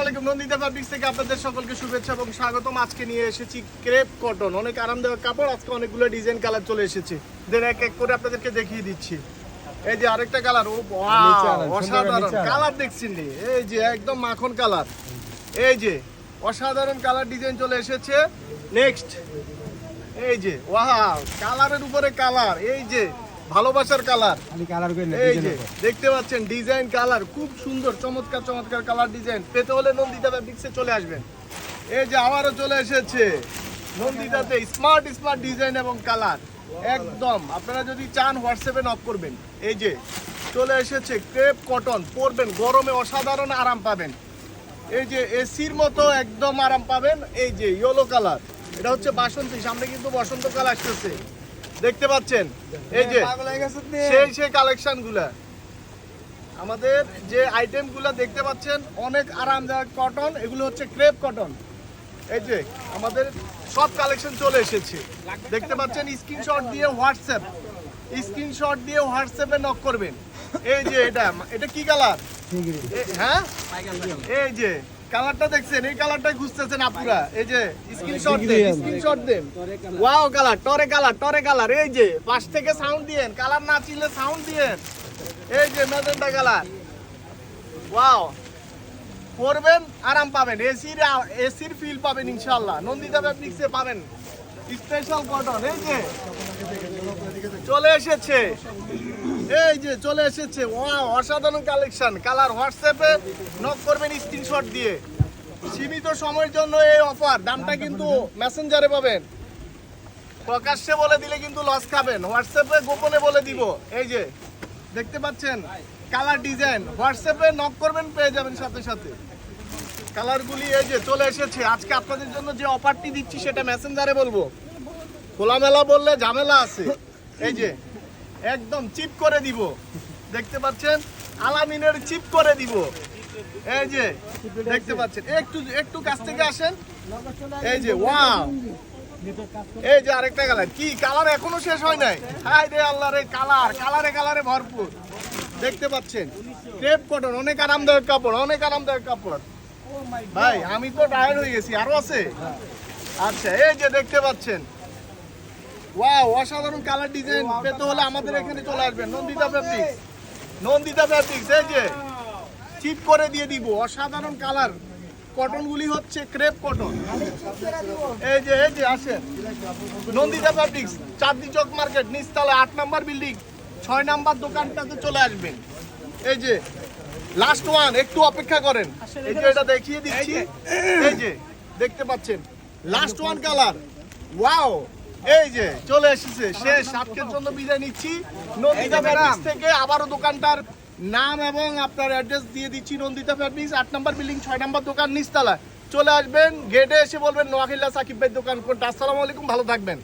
আসসালামু আলাইকুম। নন্দিতা ফ্যাব্রিক্স থেকে আপনাদের সকলকে শুভেচ্ছা এবং স্বাগতম। আজকে নিয়ে এসেছি ক্রেপ কটন, অনেক আরামদায়ক কাপড়। আজকে অনেকগুলো ডিজাইন কালার চলে এসেছে, দেন এক এক করে আপনাদেরকে দেখিয়ে দিচ্ছি। এই যে আরেকটা কালার, ও অসাধারণ কালার দেখছেন, এই যে একদম মাখন কালার, এই যে অসাধারণ কালার ডিজাইন চলে এসেছে। নেক্সট এই যে ওয়াও, কালারের উপরে কালার, এই যে ভালোবাসার কালার, এই যে দেখতে পাচ্ছেন ডিজাইন কালার, খুব সুন্দর চমৎকার চমৎকার কালার ডিজাইন পেতে হলে নন্দিতা ফ্যাব্রিক্সে চলে আসবেন। এই যে আবারও চলে এসেছে নন্দিতাতে স্মার্ট স্মার্ট ডিজাইন এবং কালার একদম। আপনারা যদি চান হোয়াটসঅ্যাপে নক করবেন। এই যে চলে এসেছে ক্রেপ কটন, পরবেন গরমে অসাধারণ আরাম পাবেন। এই যে এসির মতো একদম আরাম পাবেন। এই যে ইয়েলো কালার, এটা হচ্ছে বাসন্তী, সামনে কিন্তু বসন্তকাল আসতেছে, দেখতে পাচ্ছেন। এই যে সেই কালেকশন গুলা, আমাদের যে আইটেম গুলা দেখতে পাচ্ছেন অনেক আরামদায়ক কটন, এগুলো হচ্ছে ক্রেপ কটন। এই যে আমাদের সব কালেকশন চলে এসেছে, দেখতে পাচ্ছেন। স্ক্রিনশট দিয়ে হোয়াটসঅ্যাপে নক করবেন। এই যে এটা কি কালার? হ্যাঁ, এই যে কালারটা দেখছেন, এই কালারটা খুঁজতেছেন আপনারা। এই যে স্ক্রিনশট দেন। ওয়াও কালার, টরে কালার। এই যে পাশ থেকে সাউন্ড দিয়েন, কালার না চিনলে সাউন্ড দিয়েন। এই যে ম্যাজেন্টা কালার, ওয়াও, পরবেন আরাম পাবেন, এসির ফিল পাবেন ইনশাআল্লাহ। নন্দিতা ফ্যাব্রিক্সে পাবেন স্পেশাল কটন। এই যে চলে এসেছে, এই যে চলে এসেছে, ওয়াও অসাধারণ কালেকশন। কালার হোয়াটসঅ্যাপে নক করবেন স্ক্রিনশট দিয়ে। সীমিত সময়ের জন্য এই অফার, দামটা কিন্তু মেসেঞ্জারে পাবেন, প্রকাশ্যে বলে দিলে কিন্তু লস খাবেন। হোয়াটসঅ্যাপে গোপনে বলে দিব। এই যে দেখতে পাচ্ছেন কালার ডিজাইন, হোয়াটসঅ্যাপে নক করবেন, পেয়ে যাবেন সাথে সাথে কালারগুলি। এই যে চলে এসেছে। আজকে আপনাদের জন্য যে অফারটি দিচ্ছি সেটা মেসেঞ্জারে বলবো, খোলামেলা বললে ঝামেলা আছে। এই যে একদম চিপ করে দিব, দেখতে পাচ্ছেন, আলামিনের চিপ করে দিব। এই যে দেখতে পাচ্ছেন, একটু কাছ থেকে আসেন। এই যে ওয়াও, এই যে আরেকটা কালার, কি কালার এখনো শেষ হয় নাই। হাই রে আল্লাহ রে, কালারে ভরপুর, দেখতে পাচ্ছেন। ক্রেপ কটন, অনেক আরামদায়ক কাপড়। ভাই আমি তো টায়ার্ড হয়ে গেছি, আরো আছে। আচ্ছা, এই যে দেখতে পাচ্ছেন, ওয়াও অসাধারণ কালার ডিজাইন পেতে হলে আমাদের এখানে চলে আসবেন। নন্দিতা ফ্যাব্রিক্স, এই যে চিপ করে দিয়ে দিব। অসাধারণ কালার, কটনগুলি হচ্ছে ক্রেপ কটন। এই যে আসেন নন্দিতা ফ্যাব্রিক্স, চাঁদনি চক মার্কেট, নিচতলা 8 নম্বর বিল্ডিং, 6 নম্বর দোকানটাতে চলে আসবেন। এই যে লাস্ট ওয়ান, একটু অপেক্ষা করেন। এই যে এটা দেখিয়ে দিচ্ছি, এই যে দেখতে পাচ্ছেন লাস্ট ওয়ান কালার, ওয়াও। এই যে চলে এসেছে, শেষ। আজকের জন্য বিদায় নিচ্ছি নন্দিতা ফ্যাব্রিক্স থেকে। আবারও দোকানটার নাম এবং আপনার অ্যাড্রেস দিয়ে দিচ্ছি। নন্দিতা ফ্যাব্রিক্স, 8 নম্বর বিল্ডিং, 6 নম্বর দোকান, নিচতলা। চলে আসবেন, গেটে এসে বলবেন নোয়াখিল্লা সাকিব ভাই দোকান কোনটা। আসসালামু আলাইকুম, ভালো থাকবেন।